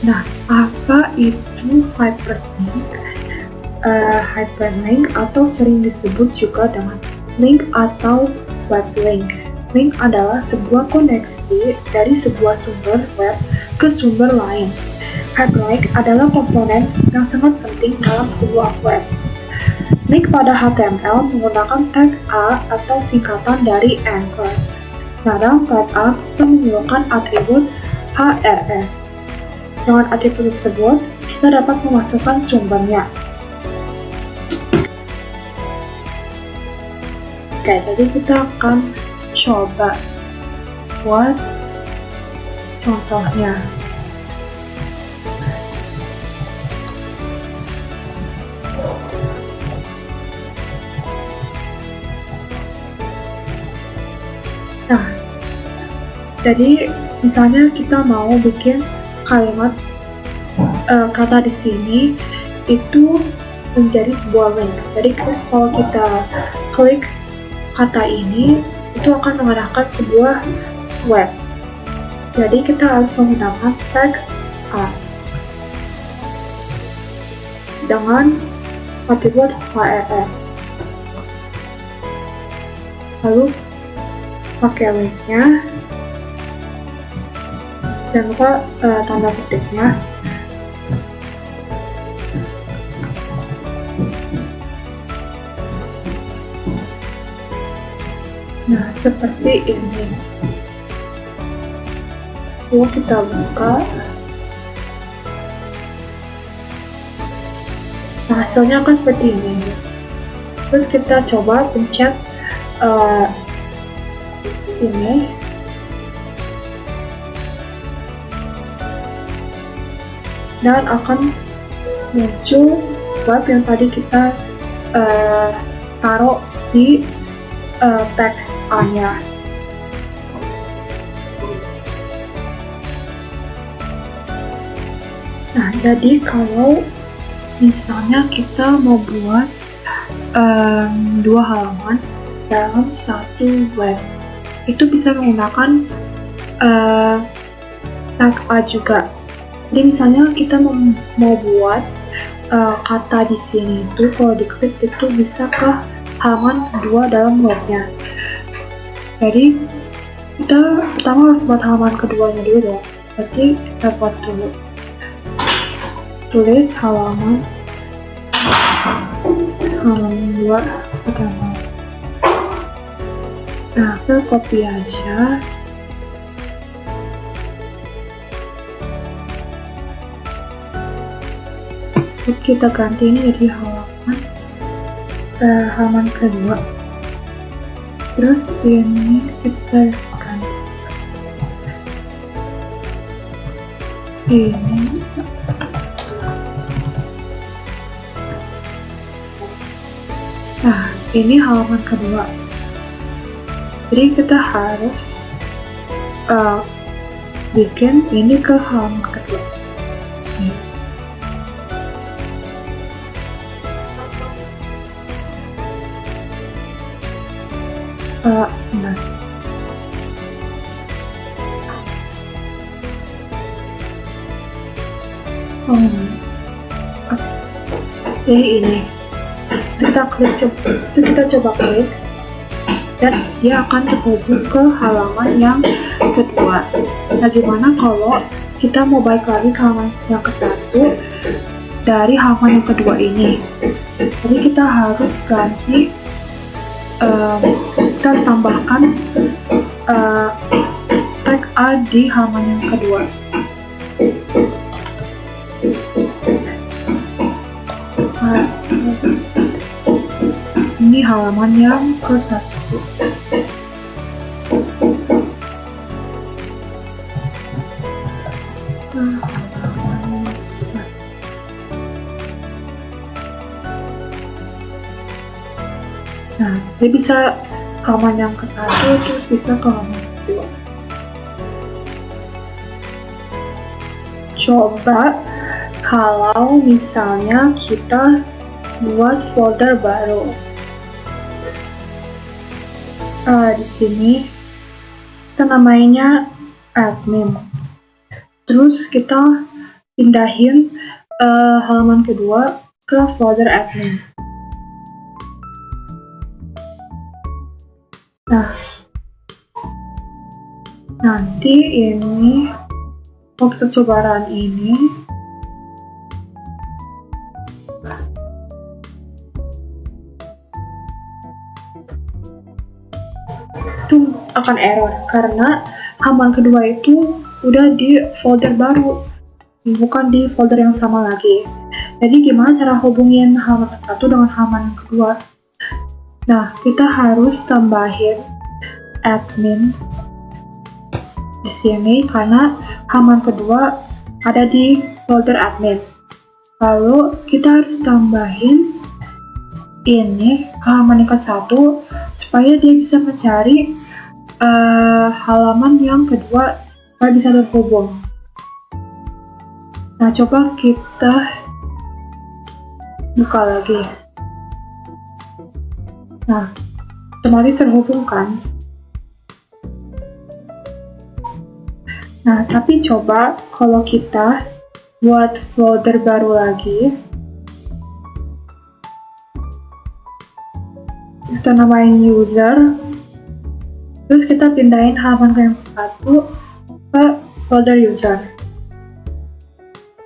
Nah, apa itu hyperlink? Hyperlink atau sering disebut juga dengan link atau web link. Link adalah sebuah koneksi dari sebuah sumber web ke sumber lain. Hyperlink adalah komponen yang sangat penting dalam sebuah web. Link pada HTML menggunakan tag A atau singkatan dari anchor. Nah, dalam tag A kita menggunakan atribut href. Dengan atribut tersebut, kita dapat memasukkan sumbernya. Oke, jadi kita akan coba buat contohnya. Nah, jadi misalnya kita mau bikin kalimat kata di sini itu menjadi sebuah link. Jadi kalau kita klik kata ini, itu akan mengarahkan sebuah web. Jadi kita harus menggunakan tag A dengan atribut href. Lalu pakai linknya, jangan lupa tanda petiknya. Nah, seperti ini. Lalu kita buka. Nah, hasilnya akan seperti ini. Terus kita coba pencet ini. Dan akan muncul web yang tadi kita taruh di tag A-nya. Nah, jadi kalau misalnya kita mau buat dua halaman dalam satu web, itu bisa menggunakan tag A juga. Jadi misalnya kita mau buat kata di sini itu kalau diklik itu bisa ke halaman 2 dalam webnya. Jadi kita pertama harus buat halaman keduanya dulu dong. Berarti kita buat dulu, tulis halaman 2 pertama. Nah, kita copy aja. Terus kita ganti ini jadi halaman kedua. Terus ini kita ganti ini. Nah, ini halaman kedua. Jadi kita harus bikin ini ke halaman kedua. Nah. Jadi ini kita coba klik dan dia akan terhubung ke halaman yang kedua. Nah, gimana kalau kita mau balik lagi ke halaman yang ke-1 dari halaman yang kedua ini? Jadi kita harus ganti, kita harus tambahkan tag A di halaman yang kedua. Nah, ini halaman yang ke-1. Nah, dia bisa halaman yang ke-1 terus bisa ke halaman kedua. Coba kalau misalnya kita buat folder baru. Di sini kita namainya admin. Terus kita pindahin halaman kedua ke folder admin. Nah, nanti ini kita coba run ini. Itu akan error karena halaman kedua itu udah di folder baru, bukan di folder yang sama lagi. Jadi gimana cara hubungin halaman satu dengan halaman kedua? Nah, kita harus tambahin admin di sini karena halaman kedua ada di folder admin. Lalu kita harus tambahin ini halaman yang ke-1 supaya dia bisa mencari halaman yang kedua supaya bisa terhubung. Nah, coba kita buka lagi. Nah, otomatis terhubung kan? Nah, tapi coba kalau kita buat folder baru lagi, kita namain user, terus kita pindahin halaman yang satu ke folder user.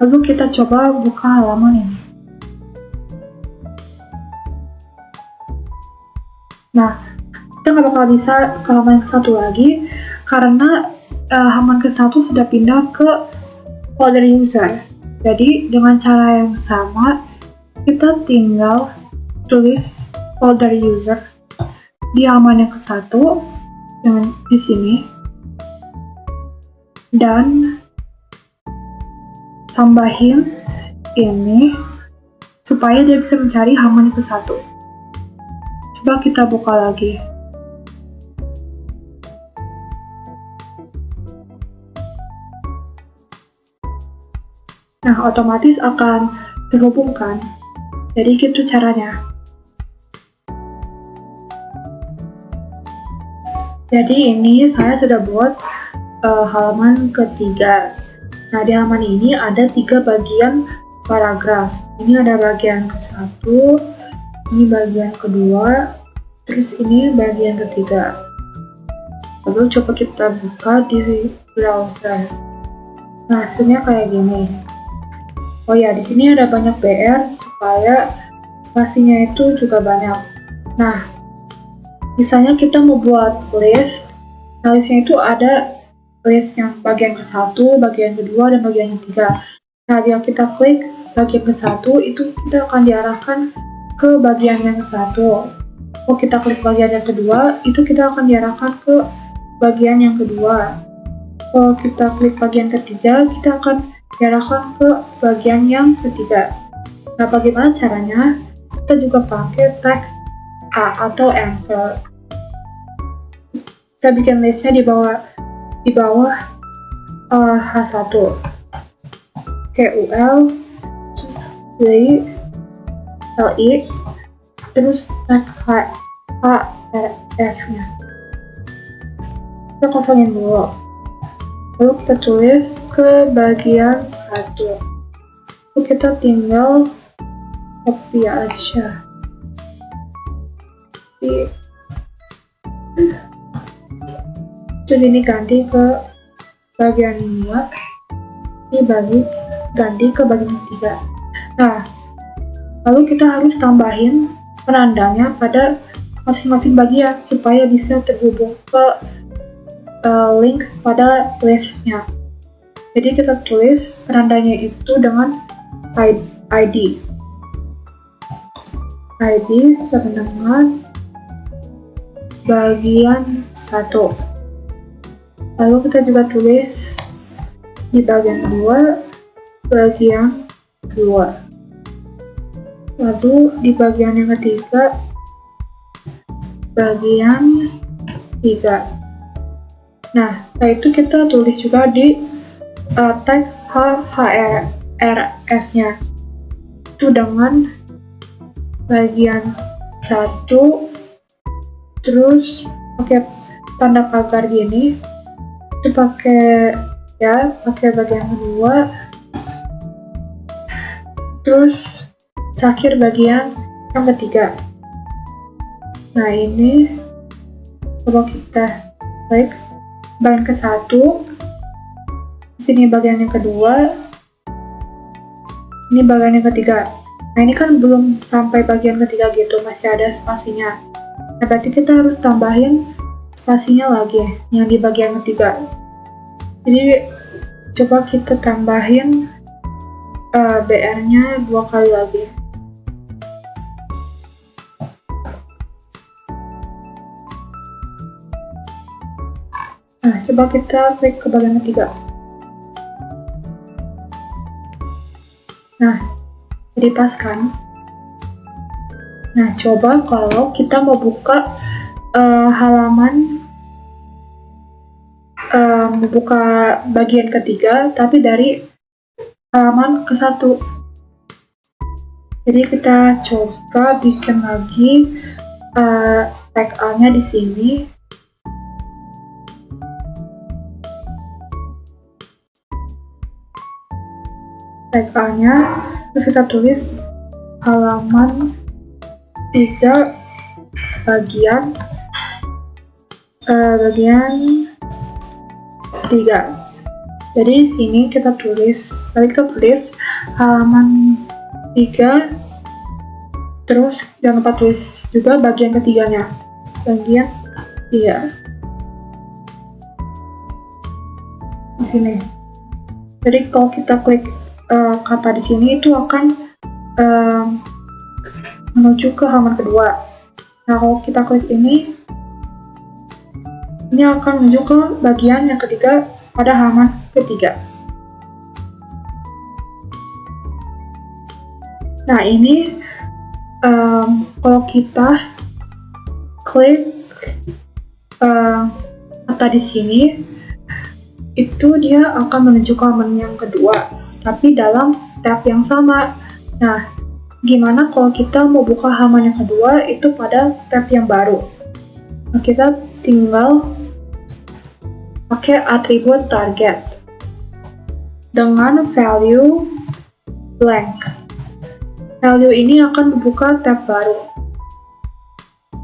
Lalu kita coba buka halaman ini. Nah, kita nggak bakal bisa ke halaman yang satu lagi karena halaman ke-1 sudah pindah ke folder user. Jadi dengan cara yang sama, kita tinggal tulis folder user di halaman yang ke-1 dengan di sini, dan tambahin ini supaya dia bisa mencari halaman yang ke-1. Coba kita buka lagi. Nah, otomatis akan terhubungkan. Jadi gitu caranya. Jadi ini saya sudah buat halaman ketiga. Nah, di halaman ini ada 3 bagian paragraf. Ini ada bagian ke-1, ini bagian kedua, terus ini bagian ketiga. Lalu coba kita buka di browser. Nah, hasilnya kayak gini. Oh ya, di sini ada banyak BR supaya spasinya itu juga banyak. Nah, misalnya kita mau buat list, nah listnya itu ada list yang bagian ke-1, bagian kedua, dan bagian ketiga. Nah, jika kita klik bagian ke-1, itu kita akan diarahkan ke bagian yang ke-1. Kalau kita klik bagian yang kedua, itu kita akan diarahkan ke bagian yang kedua. Kalau kita klik bagian ketiga, kita akan diarahkan ke bagian yang ketiga. Nah, bagaimana caranya? Kita juga pakai tag A atau anchor. Kita bikin listnya di bawah H1, KUL, terus LI, terus tag href-nya. Kita kosongin dulu. Lalu kita tulis ke bagian 1. Lalu kita tinggal copy aja. Terus ini ganti ke bagian 2. Ini ganti ke bagian 3. Nah, lalu kita harus tambahin penandanya pada masing-masing bagian supaya bisa terhubung ke link pada listnya. Jadi kita tulis penandanya itu dengan ID sama dengan bagian 1. Lalu kita juga tulis di bagian 2 bagian 2. Lalu di bagian yang ketiga bagian 3. Nah, setelah itu kita tulis juga di tag href-nya itu dengan bagian 1, terus pakai tanda pagar gini, itu pakai bagian kedua, Terus terakhir bagian yang ketiga. Nah ini coba kita klik bagian ke-1. Di sini bagian yang kedua. Ini bagian yang ketiga. Nah ini kan belum sampai bagian ketiga gitu, masih ada spasinya. Nah berarti kita harus tambahin spasinya lagi yang di bagian ketiga. Jadi coba kita tambahin BR-nya 2 kali lagi. Nah, coba kita klik ke bagian ketiga. Nah, jadi pas kan? Nah, coba kalau kita mau buka halaman, membuka bagian ketiga, tapi dari halaman ke-1. Jadi kita coba bikin lagi tag A-nya di sini. Tag A-nya, terus kita tulis halaman 3 bagian 3. Jadi sini kita tulis halaman 3, terus jangan lupa tulis juga bagian ketiganya, bagian 3 di sini. Jadi kalau kita klik kata di sini itu akan menuju ke halaman kedua. Nah kalau kita klik ini akan menuju ke bagian yang ketiga pada halaman ketiga. Nah ini kalau kita klik kata di sini, itu dia akan menuju ke halaman yang kedua, tapi dalam tab yang sama. Nah, gimana kalau kita mau buka halaman yang kedua itu pada tab yang baru? Nah, kita tinggal pakai atribut target dengan value blank. Value ini akan membuka tab baru.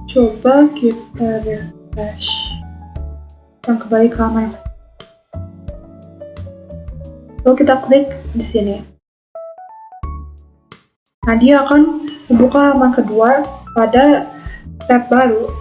Coba kita refresh dan kembali ke halaman yang kedua. Lalu kita klik di sini. Nah, dia akan membuka halaman kedua pada tab baru.